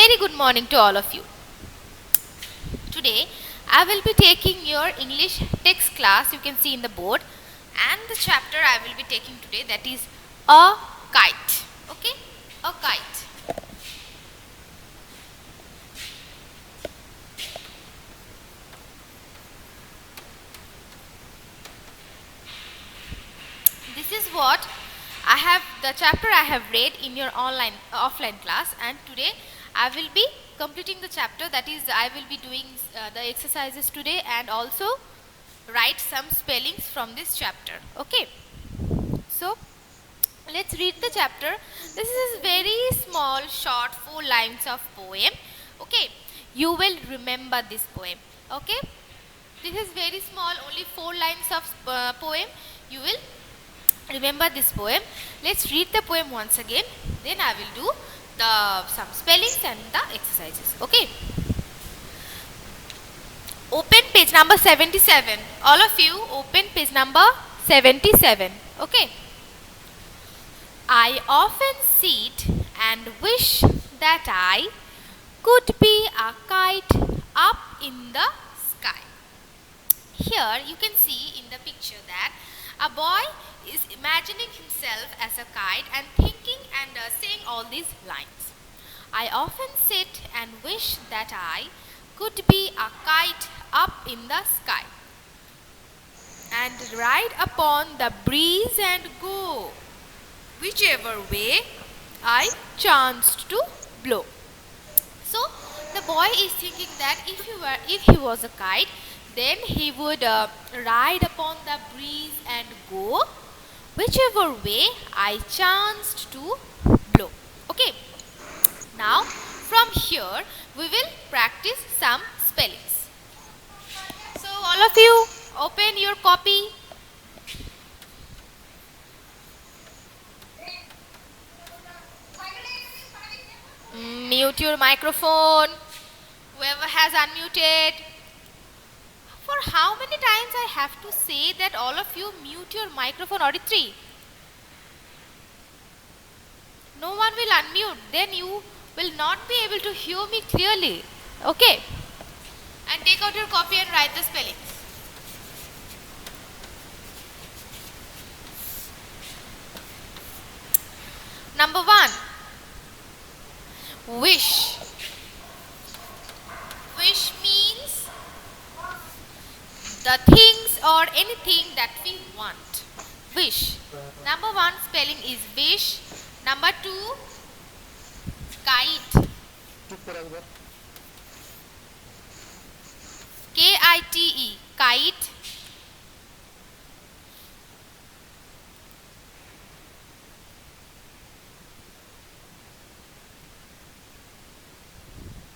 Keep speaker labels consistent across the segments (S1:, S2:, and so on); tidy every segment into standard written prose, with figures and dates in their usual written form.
S1: very good morning to all of you. Today I will be taking your English text class, you can see in the board, and the chapter I will be taking today, that is a kite. Okay, a kite. This is what I have, the chapter I have read in your offline class, and today I will be completing the chapter, that is I will be doing the exercises today and also write some spellings from this chapter. Okay, so let's read the chapter. This is very small short 4 lines of poem. Okay, you will remember this poem. Okay, this is very small, only 4 lines of poem. You will remember this poem. Let's read the poem once again, then I will do some spellings and the exercises. Okay, open page number 77. All of you open page number 77. Okay, I often sit and wish that I could be a kite up in the sky. Here you can see in the picture that a boy is imagining himself as a kite and thinking and saying all these lines. I often sit and wish that I could be a kite up in the sky and ride upon the breeze and go whichever way I chanced to blow. So the boy is thinking that if he was a kite, then he would ride upon the breeze and go whichever way I chanced to blow. Okay, now from here we will practice some spellings. So all of you open your copy. Mute your microphone, whoever has unmuted. For how many times I have to say that all of you mute your microphone, Auditri? No one will unmute, then you will not be able to hear me clearly. Okay, and take out your copy and write the spellings. Number 1, wish. Wish means the things or anything that we want. Wish. Number 1 spelling is wish. Number 2, kite. K-I-T-E, kite.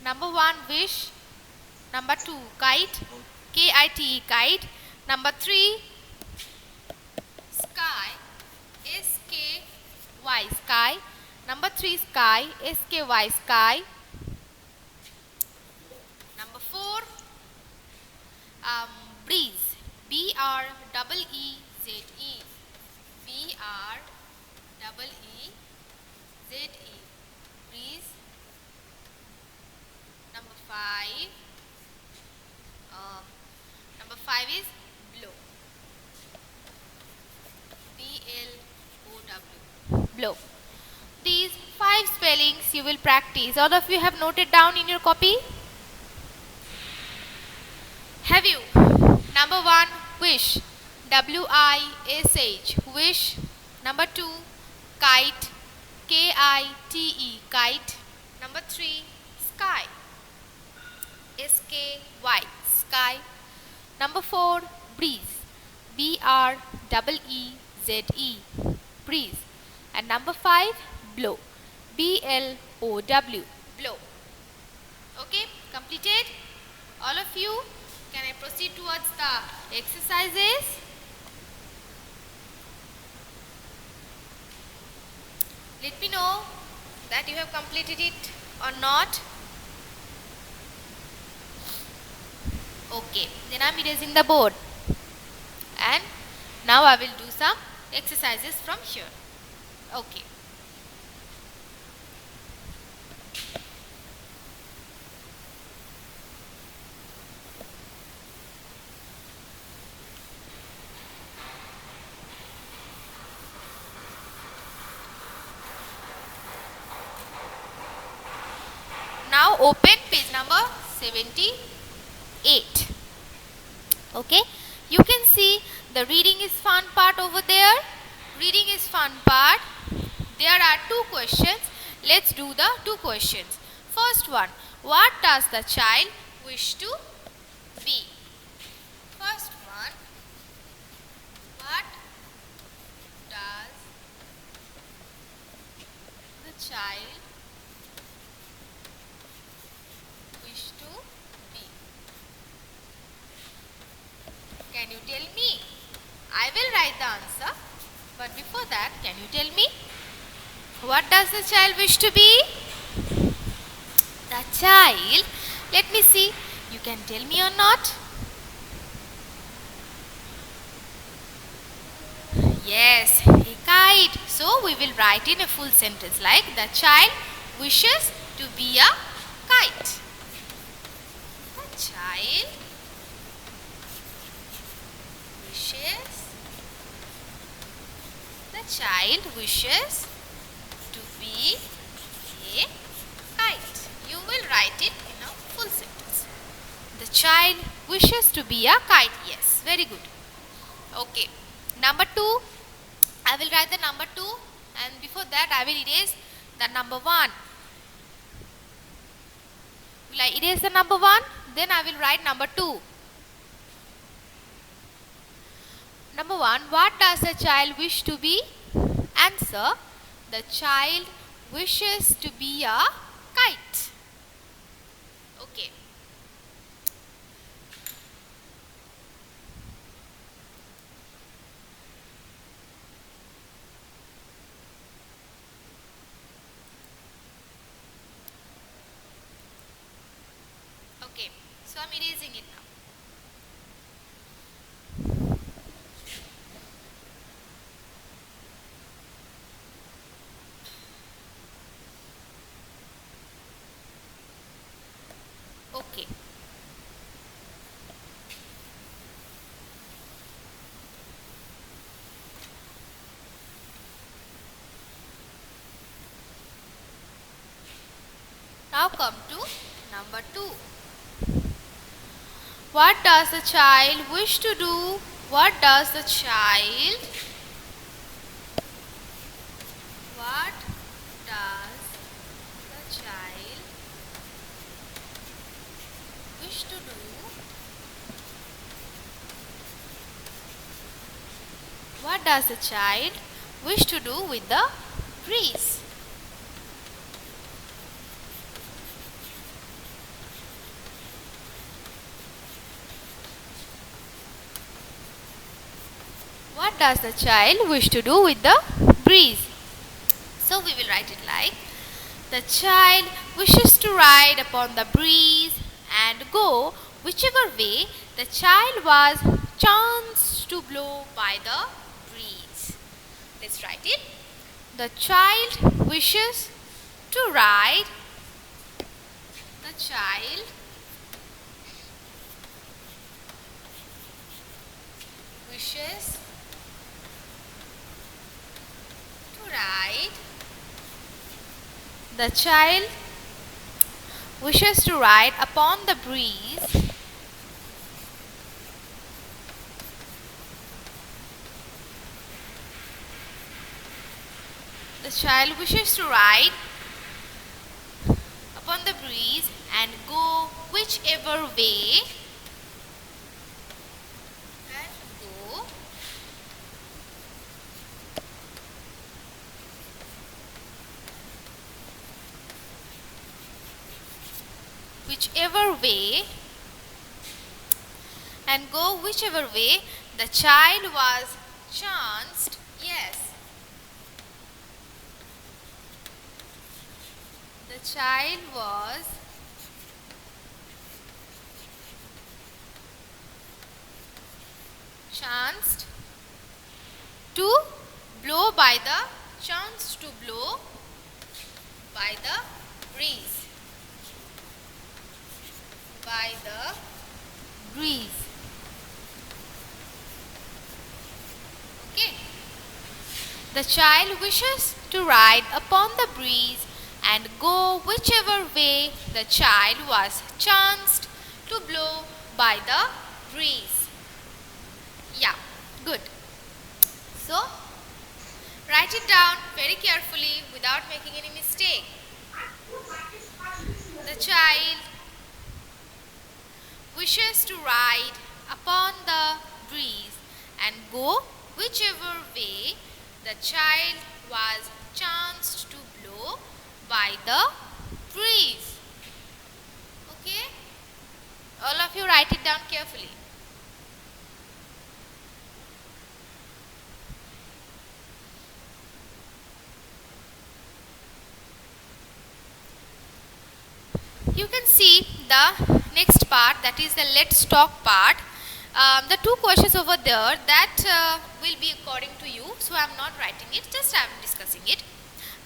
S1: Number 1, wish. Number 2, kite. K-I-T-E, kite. Number 3, sky. S-K-Y, sky. Number 3, sky. S-K-Y, sky. Number 4, breeze. B-R-E-E-Z-E. B-R-E-E-Z-E. Breeze. Number 5 is blow. B-L-O-W, blow. These 5 spellings you will practice. All of you have noted down in your copy? Have you? Number 1, wish. W-I-S-H, wish. Number 2, kite. K-I-T-E, kite. Number 3, sky. S-K-Y, sky. Number 4, breeze. B-R-E-E-Z-E, breeze. And number 5, blow. B-L-O-W, blow. Okay, completed? All of you, can I proceed towards the exercises? Let me know that you have completed it or not. Okay, then I am erasing the board, and now I will do some exercises from here. Okay. open page number 78. Okay, you can see the reading is fun part over there. Reading is fun part. There are two questions. Let's do the two questions. First one, what does the child wish to be? First one, what does the child wish to be? Can you tell me? I will write the answer, but before that, can you tell me? What does the child wish to be? The child, let me see, you can tell me or not? Yes, a kite. So we will write in a full sentence like the child wishes to be a kite. The child wishes to be a kite. You will write it in a full sentence. The child wishes to be a kite. Yes, very good. Okay. Number 2. I will write the number 2, and before that I will erase the number 1. Will I erase the number 1? Then I will write number 2. Number 1. What does the child wish to be? Answer. The child wishes to be a kite. Okay. Okay. So I am erasing it now. Okay. Now come to number 2. What does the child wish to do? What does the child wish to do? What does the child wish to do with the breeze? What does the child wish to do with the breeze? So we will write it like, the child wishes to ride upon the breeze and go whichever way the child was chanced to blow by the breeze. Let's write it. The child wishes to ride. The child wishes to ride. The child wishes to ride upon the breeze. The child wishes to ride upon the breeze and go whichever way. Whichever way the child was chanced. Yes, the child was chanced to blow by the breeze. Okay. The child wishes to ride upon the breeze and go whichever way the child was chanced to blow by the breeze. Yeah, good. So, write it down very carefully without making any mistake. The child wishes to ride upon the breeze and go whichever way the child was chanced to blow by the breeze. Okay? All of you write it down carefully. You can see the next part, that is the let's talk part. The two questions over there that will be according to you, so I am not writing it, just I am discussing it.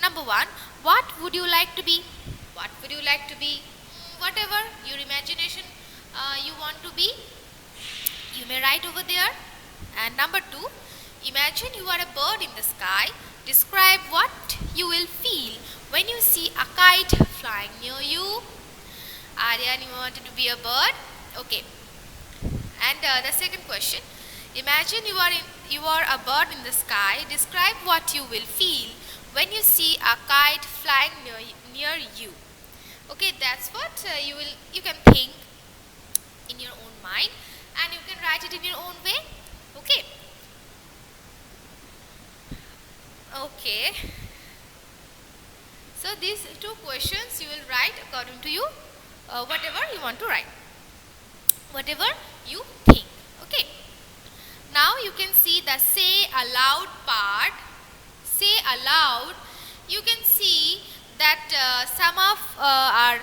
S1: Number one, what would you like to be? What would you like to be? Whatever your imagination you want to be, you may write over there. And number two, imagine you are a bird in the sky. Describe what you will feel when you see a kite flying near you. Aryan, you wanted to be a bird? Okay. And the second question, imagine you are a bird in the sky. Describe what you will feel when you see a kite flying near you. Okay, that's what you can think in your own mind, and you can write it in your own way. Okay. Okay. So these two questions you will write according to you. Whatever you want to write, whatever you think. Okay. Now you can see the say aloud part. Say aloud. You can see that some of our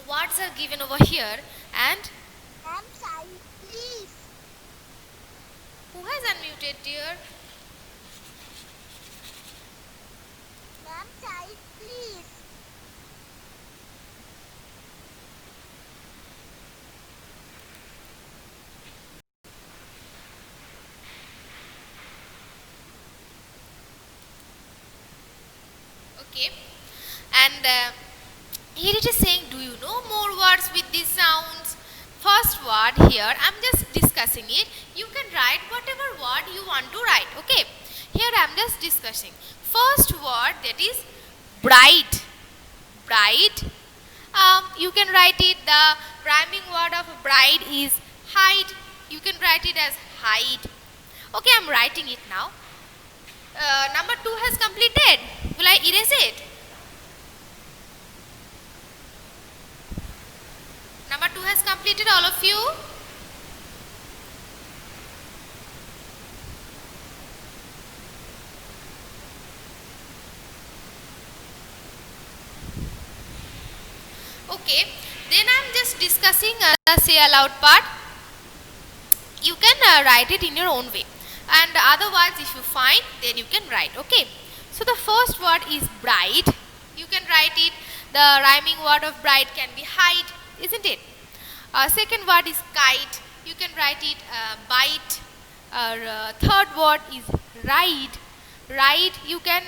S1: words are given over here. And
S2: Ma'am, side, please.
S1: who has unmuted, dear?
S2: Ma'am, side, please.
S1: Okay. And here it is saying, do you know more words with these sounds? First word here, I am just discussing it. You can write whatever word you want to write. Okay. Here I am just discussing. First word, that is bright. Bright. You can write it, the rhyming word of bright is hide. You can write it as hide. Okay, I am writing it now. Number 2 has completed. Will I erase it? Number 2 has completed, all of you. Okay, then I am just discussing the say aloud part. You can write it in your own way, and otherwise if you find, then you can write. Okay, so the first word is bright. You can write it, the rhyming word of bright can be hide, isn't it? Second word is kite. You can write it bite. Third word is ride. Ride, you can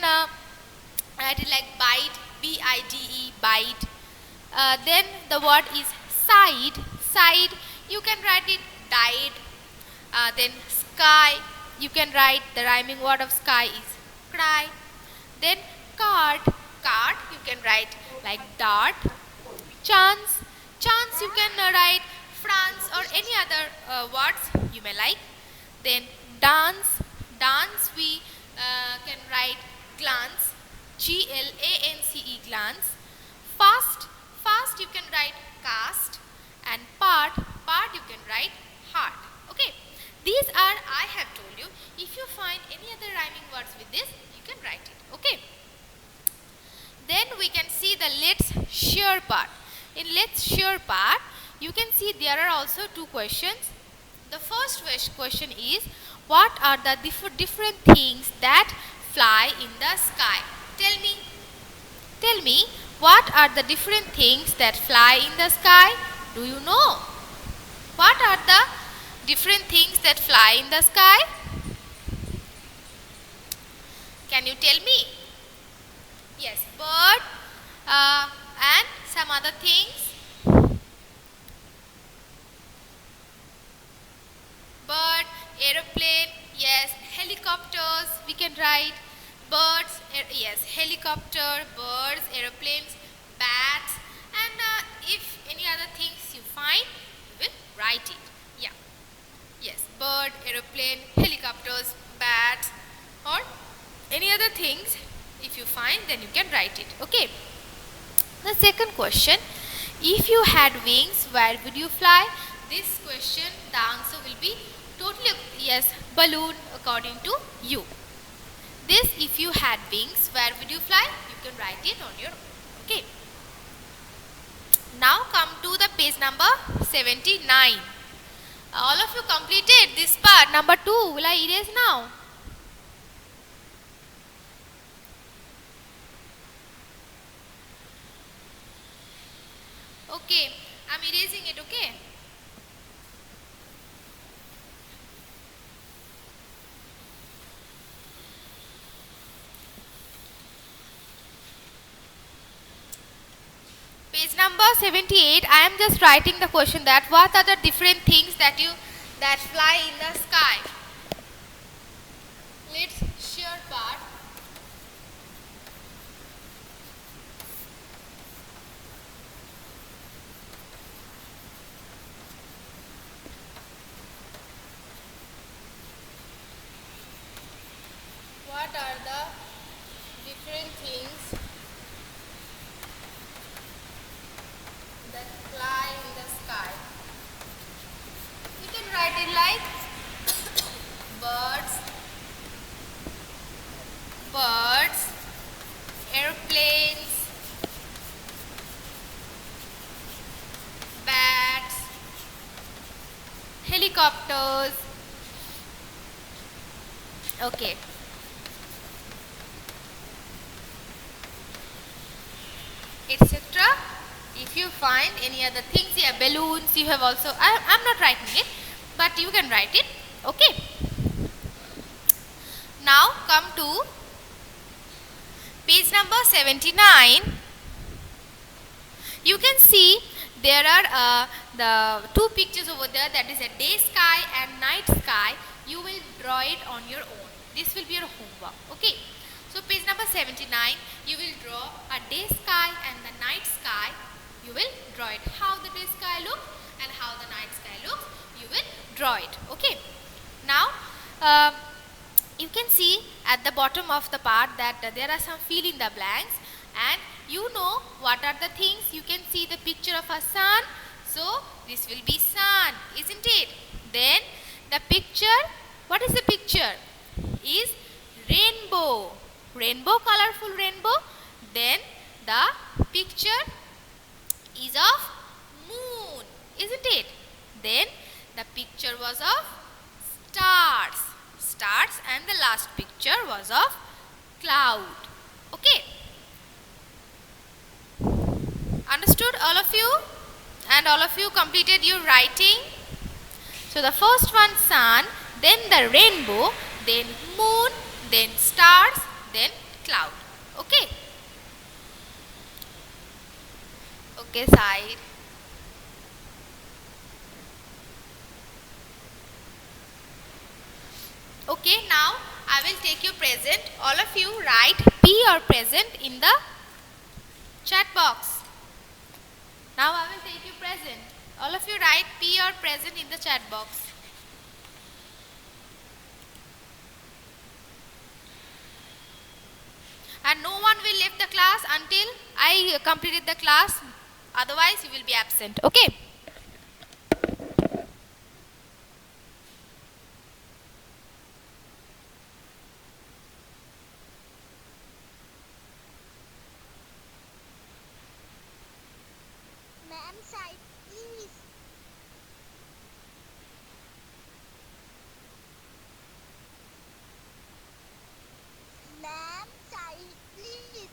S1: write it like bite, B-I-D-E, bite. Then the word is side. Side, you can write it died. Then sky, you can write, the rhyming word of sky is cry. Then cart. Cart, you can write like dart. Chance. Chance, you can write France or any other words you may like. Then dance. Dance, we can write glance, Glance, glance. Fast. Fast, you can write cast. And part. Part, you can write heart. Okay, these are, I have told you. If you find any other rhyming words with this, you can write it. Okay, then we can see the let's share part. In let's share part, you can see there are also two questions. The first question is, what are the different things that fly in the sky? Tell me, what are the different things that fly in the sky? Do you know? What are the different things that fly in the sky? Can you tell me? Yes, bird and some other things. Bird, aeroplane, yes, helicopters, we can write. Birds, yes, helicopter, birds, aeroplanes, bats, and if any other things you find, you will write it. Yeah, yes, bird, aeroplane, helicopters, bats, or any other things, if you find, then you can write it. Okay. The second question, if you had wings, where would you fly? This question, the answer will be totally yes, balloon according to you. This, if you had wings, where would you fly? You can write it on your own. Okay. Now come to the page number 79. All of you completed this part. Number 2, will I erase now? Okay, I'm erasing it, okay? Page number 78, I am just writing the question that what are the different things that fly in the sky? Let's share part. What are the different things that fly in the sky? You can write it like birds, airplanes, bats, helicopters. Okay. Etc. If you find any other things, yeah, balloons, you have also, I'm not writing it, but you can write it. Okay. Now come to page number 79. You can see there are the two pictures over there, that is a day sky and night sky. You will draw it on your own. This will be your homework. Okay. So page number 79, you will draw a day sky and the night sky. You will draw it. How the day sky looks and how the night sky looks, you will draw it. Okay. Now, you can see at the bottom of the part that there are some fill in the blanks, and you know what are the things. You can see the picture of a sun. So this will be sun, isn't it? Then the picture, what is the picture? Is rainbow. Rainbow, colorful rainbow. Then the picture is of moon, isn't it? Then the picture was of stars. And the last picture was of cloud. Okay. Understood, all of you? And all of you completed your writing. So the first one sun, then the rainbow, then moon, then stars, then cloud. Okay. Okay, side. Okay, now I will take you present. All of you write P or present in the chat box. Now I will take you present. All of you write P or present in the chat box. And no one will leave the class until I completed the class. Otherwise, you will be absent. Okay.
S2: Ma'am, side, please. Ma'am, side, please.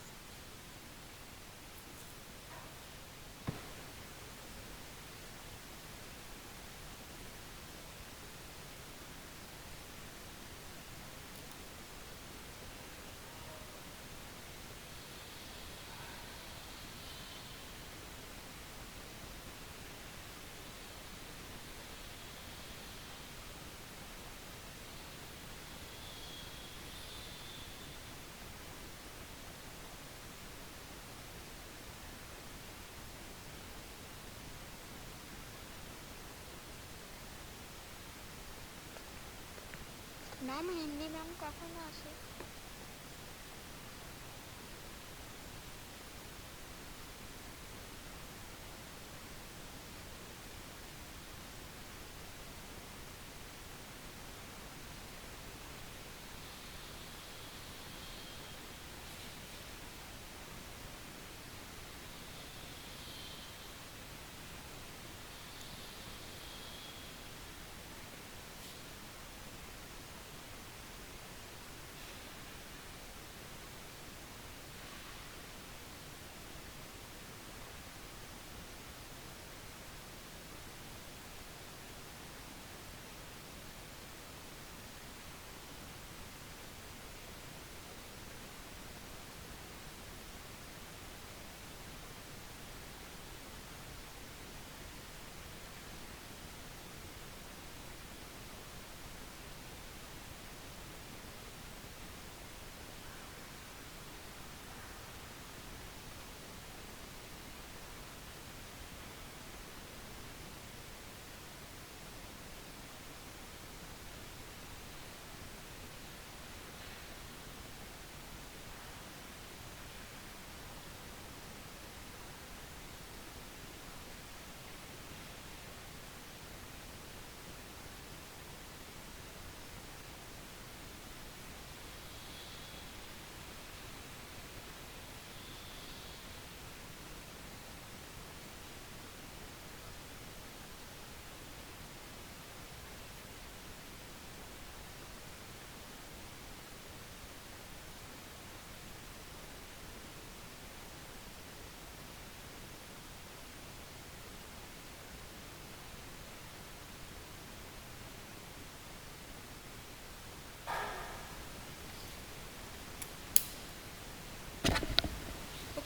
S2: Ma'am Hindi ma'am कখন আসে?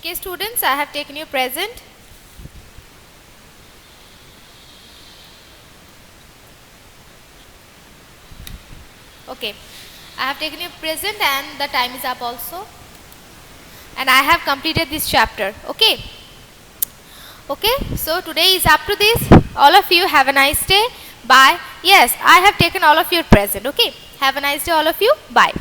S1: Okay students, I have taken your present. Okay, I have taken your present and the time is up also. And I have completed this chapter. Okay. Okay, so today is up to this. All of you have a nice day. Bye. Yes, I have taken all of your present. Okay, have a nice day all of you. Bye.